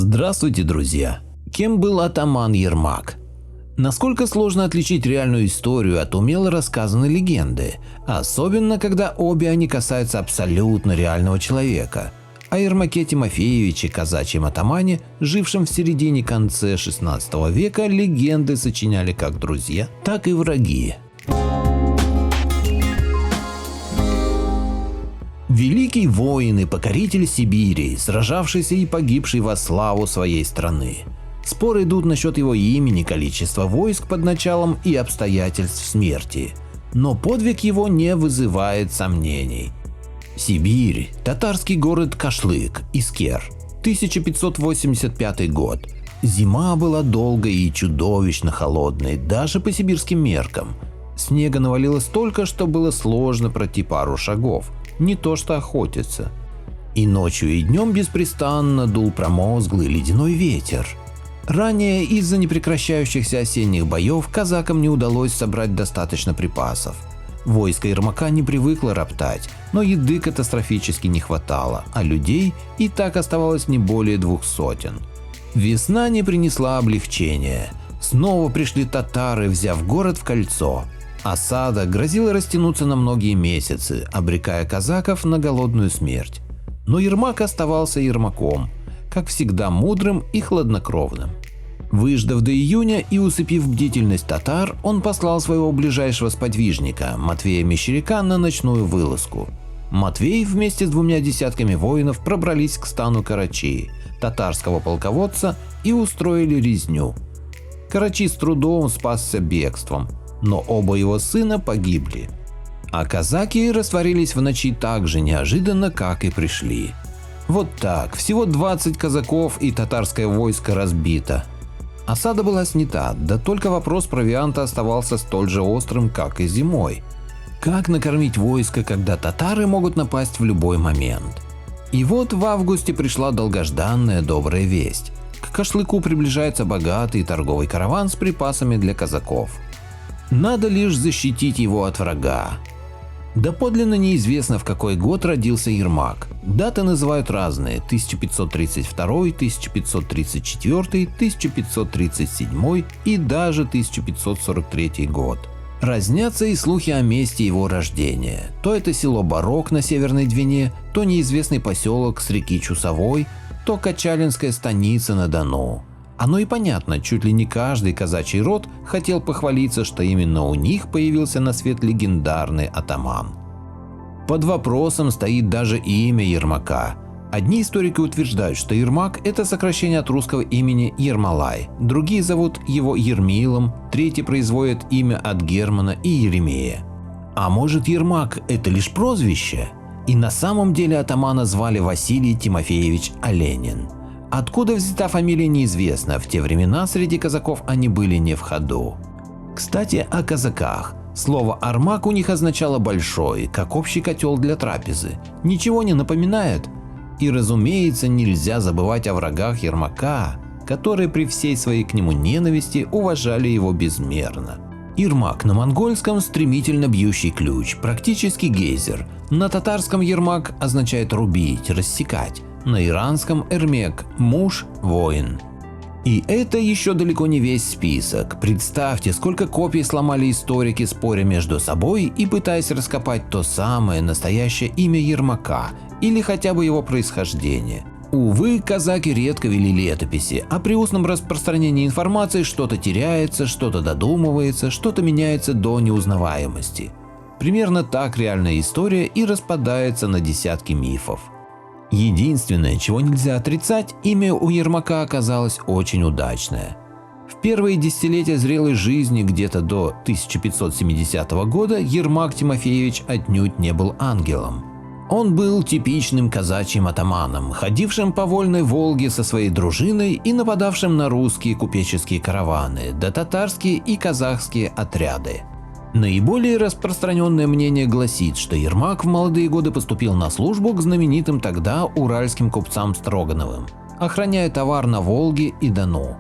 Здравствуйте, друзья! Кем был атаман Ермак? Насколько сложно отличить реальную историю от умело рассказанной легенды, особенно когда обе они касаются абсолютно реального человека. О Ермаке Тимофеевиче, казачьем атамане, жившем в середине-конце 16 века, легенды сочиняли как друзья, так и враги. Великий воин и покоритель Сибири, сражавшийся и погибший во славу своей страны. Споры идут насчет его имени, количества войск под началом и обстоятельств смерти. Но подвиг его не вызывает сомнений. Сибирь, татарский город Кашлык, Искер, 1585 год. Зима была долгой и чудовищно холодной, даже по сибирским меркам. Снега навалилось столько, что было сложно пройти пару шагов. Не то что охотиться. И ночью, и днем беспрестанно дул промозглый ледяной ветер. Ранее из-за непрекращающихся осенних боев казакам не удалось собрать достаточно припасов. Войско Ермака не привыкло роптать, но еды катастрофически не хватало, а людей и так оставалось не более 200. Весна не принесла облегчения. Снова пришли татары, взяв город в кольцо. Осада грозила растянуться на многие месяцы, обрекая казаков на голодную смерть. Но Ермак оставался Ермаком, как всегда мудрым и хладнокровным. Выждав до июня и усыпив бдительность татар, он послал своего ближайшего сподвижника, Матвея Мещеряка, на ночную вылазку. Матвей вместе с 2 десятками воинов пробрались к стану Карачи, татарского полководца, и устроили резню. Карачи с трудом спасся бегством, но оба его сына погибли. А казаки растворились в ночи так же неожиданно, как и пришли. Вот так, всего 20 казаков и татарское войско разбито. Осада была снята, да только вопрос провианта оставался столь же острым, как и зимой. Как накормить войско, когда татары могут напасть в любой момент? И вот в августе пришла долгожданная добрая весть. К Кашлыку приближается богатый торговый караван с припасами для казаков. Надо лишь защитить его от врага. Доподлинно неизвестно, в какой год родился Ермак. Даты называют разные: 1532, 1534, 1537 и даже 1543 год. Разнятся и слухи о месте его рождения. То это село Барок на Северной Двине, то неизвестный поселок с реки Чусовой, то Качалинская станица на Дону. Оно и понятно, чуть ли не каждый казачий род хотел похвалиться, что именно у них появился на свет легендарный атаман. Под вопросом стоит даже имя Ермака. Одни историки утверждают, что Ермак – это сокращение от русского имени Ермолай, другие зовут его Ермилом, третьи производят имя от Германа и Еремея. А может, Ермак – это лишь прозвище? И на самом деле атамана звали Василий Тимофеевич Оленин. Откуда взята фамилия, неизвестно, в те времена среди казаков они были не в ходу. Кстати, о казаках. Слово «армак» у них означало «большой», как общий котел для трапезы. Ничего не напоминает? И разумеется, нельзя забывать о врагах Ермака, которые при всей своей к нему ненависти уважали его безмерно. Ермак на монгольском стремительно бьющий ключ, практически гейзер. На татарском Ермак означает рубить, рассекать. На иранском Эрмек – муж, воин. И это еще далеко не весь список. Представьте, сколько копий сломали историки, споря между собой и пытаясь раскопать то самое настоящее имя Ермака или хотя бы его происхождение. Увы, казаки редко вели летописи, а при устном распространении информации что-то теряется, что-то додумывается, что-то меняется до неузнаваемости. Примерно так реальная история и распадается на десятки мифов. Единственное, чего нельзя отрицать, имя у Ермака оказалось очень удачное. В первые десятилетия зрелой жизни, где-то до 1570 года, Ермак Тимофеевич отнюдь не был ангелом. Он был типичным казачьим атаманом, ходившим по вольной Волге со своей дружиной и нападавшим на русские купеческие караваны, да татарские и казахские отряды. Наиболее распространенное мнение гласит, что Ермак в молодые годы поступил на службу к знаменитым тогда уральским купцам Строгановым, охраняя товар на Волге и Дону.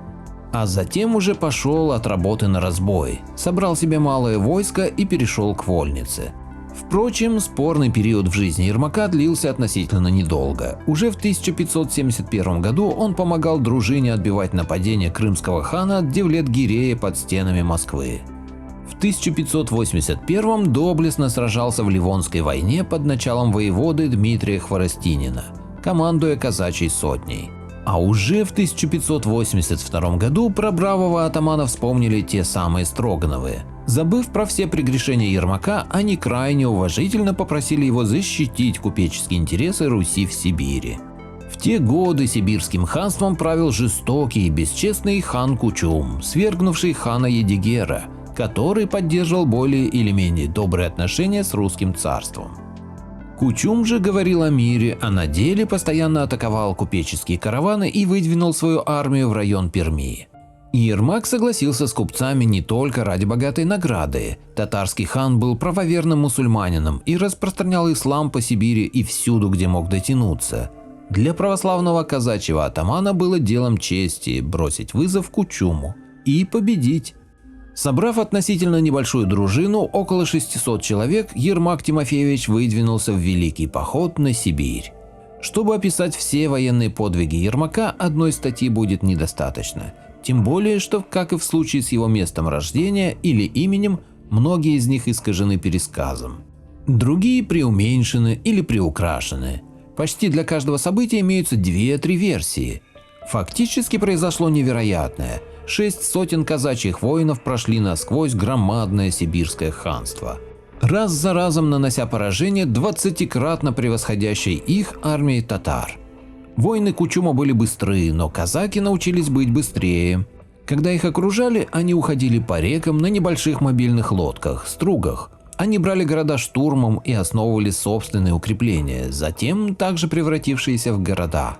А затем уже пошел от работы на разбой, собрал себе малое войско и перешел к вольнице. Впрочем, спорный период в жизни Ермака длился относительно недолго. Уже в 1571 году он помогал дружине отбивать нападение крымского хана Девлет-Гирея под стенами Москвы. В 1581 доблестно сражался в Ливонской войне под началом воеводы Дмитрия Хворостинина, командуя казачьей сотней. А уже в 1582 году про бравого атамана вспомнили те самые Строгановы. Забыв про все прегрешения Ермака, они крайне уважительно попросили его защитить купеческие интересы Руси в Сибири. В те годы сибирским ханством правил жестокий и бесчестный хан Кучум, свергнувший хана Едигера, который поддерживал более или менее добрые отношения с русским царством. Кучум же говорил о мире, а на деле постоянно атаковал купеческие караваны и выдвинул свою армию в район Перми. Ермак согласился с купцами не только ради богатой награды. Татарский хан был правоверным мусульманином и распространял ислам по Сибири и всюду, где мог дотянуться. Для православного казачьего атамана было делом чести бросить вызов Кучуму и победить. Собрав относительно небольшую дружину, около 600 человек, Ермак Тимофеевич выдвинулся в великий поход на Сибирь. Чтобы описать все военные подвиги Ермака, одной статьи будет недостаточно. Тем более, что, как и в случае с его местом рождения или именем, многие из них искажены пересказом. Другие преуменьшены или приукрашены. Почти для каждого события имеются 2-3 версии. Фактически произошло невероятное. 6 сотен казачьих воинов прошли насквозь громадное сибирское ханство, раз за разом нанося поражение 20-кратно превосходящей их армии татар. Воины Кучума были быстры, но казаки научились быть быстрее. Когда их окружали, они уходили по рекам на небольших мобильных лодках, стругах. Они брали города штурмом и основывали собственные укрепления, затем также превратившиеся в города.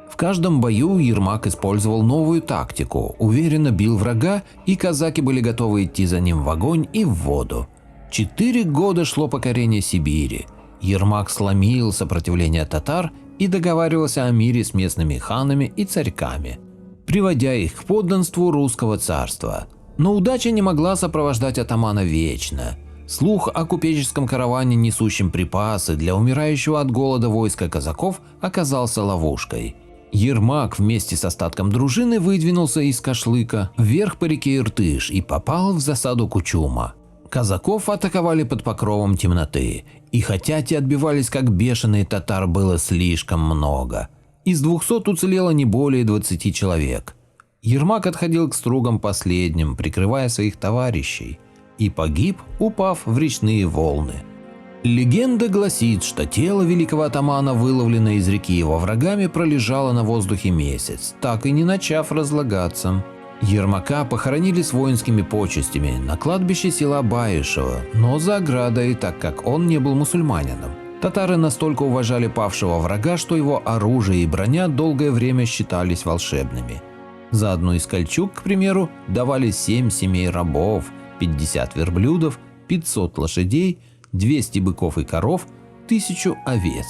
В каждом бою Ермак использовал новую тактику, уверенно бил врага, и казаки были готовы идти за ним в огонь и в воду. 4 года шло покорение Сибири. Ермак сломил сопротивление татар и договаривался о мире с местными ханами и царьками, приводя их к подданству русского царства. Но удача не могла сопровождать атамана вечно. Слух о купеческом караване, несущем припасы для умирающего от голода войска казаков, оказался ловушкой. Ермак вместе с остатком дружины выдвинулся из Кашлыка вверх по реке Иртыш и попал в засаду Кучума. Казаков атаковали под покровом темноты, и хотя те отбивались как бешеные, татар было слишком много. Из 200 уцелело не более 20 человек. Ермак отходил к стругам последним, прикрывая своих товарищей, и погиб, упав в речные волны. Легенда гласит, что тело великого атамана, выловленное из реки его врагами, пролежало на воздухе месяц, так и не начав разлагаться. Ермака похоронили с воинскими почестями на кладбище села Баишево, но за оградой, так как он не был мусульманином. Татары настолько уважали павшего врага, что его оружие и броня долгое время считались волшебными. За одну из кольчуг, к примеру, давали 7 семей рабов, 50 верблюдов, 500 лошадей, 200 быков и коров, 1000 овец.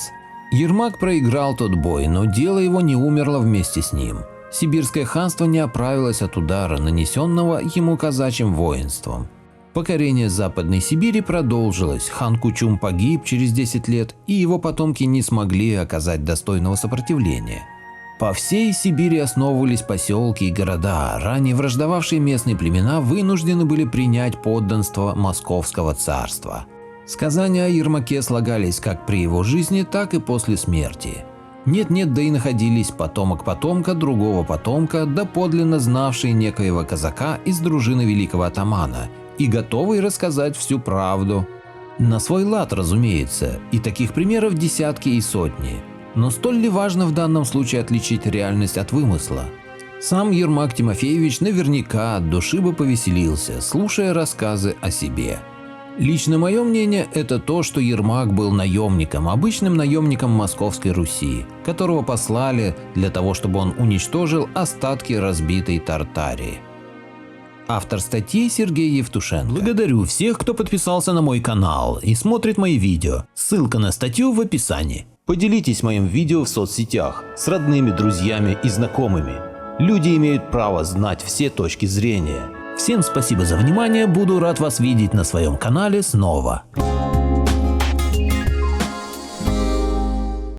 Ермак проиграл тот бой, но дело его не умерло вместе с ним. Сибирское ханство не оправилось от удара, нанесенного ему казачьим воинством. Покорение Западной Сибири продолжилось, хан Кучум погиб через 10 лет, и его потомки не смогли оказать достойного сопротивления. По всей Сибири основывались поселки и города, ранее враждовавшие местные племена вынуждены были принять подданство Московского царства. Сказания о Ермаке слагались как при его жизни, так и после смерти. Нет-нет, да и находились потомок потомка другого потомка, доподлинно знавший некоего казака из дружины великого атамана и готовый рассказать всю правду. На свой лад, разумеется, и таких примеров десятки и сотни. Но столь ли важно в данном случае отличить реальность от вымысла? Сам Ермак Тимофеевич наверняка от души бы повеселился, слушая рассказы о себе. Лично мое мнение – это то, что Ермак был наемником, обычным наемником Московской Руси, которого послали для того, чтобы он уничтожил остатки разбитой Тартарии. Автор статьи Сергей Евтушенко. Благодарю всех, кто подписался на мой канал и смотрит мои видео. Ссылка на статью в описании. Поделитесь моим видео в соцсетях с родными, друзьями и знакомыми. Люди имеют право знать все точки зрения. Всем спасибо за внимание, буду рад вас видеть на своем канале снова.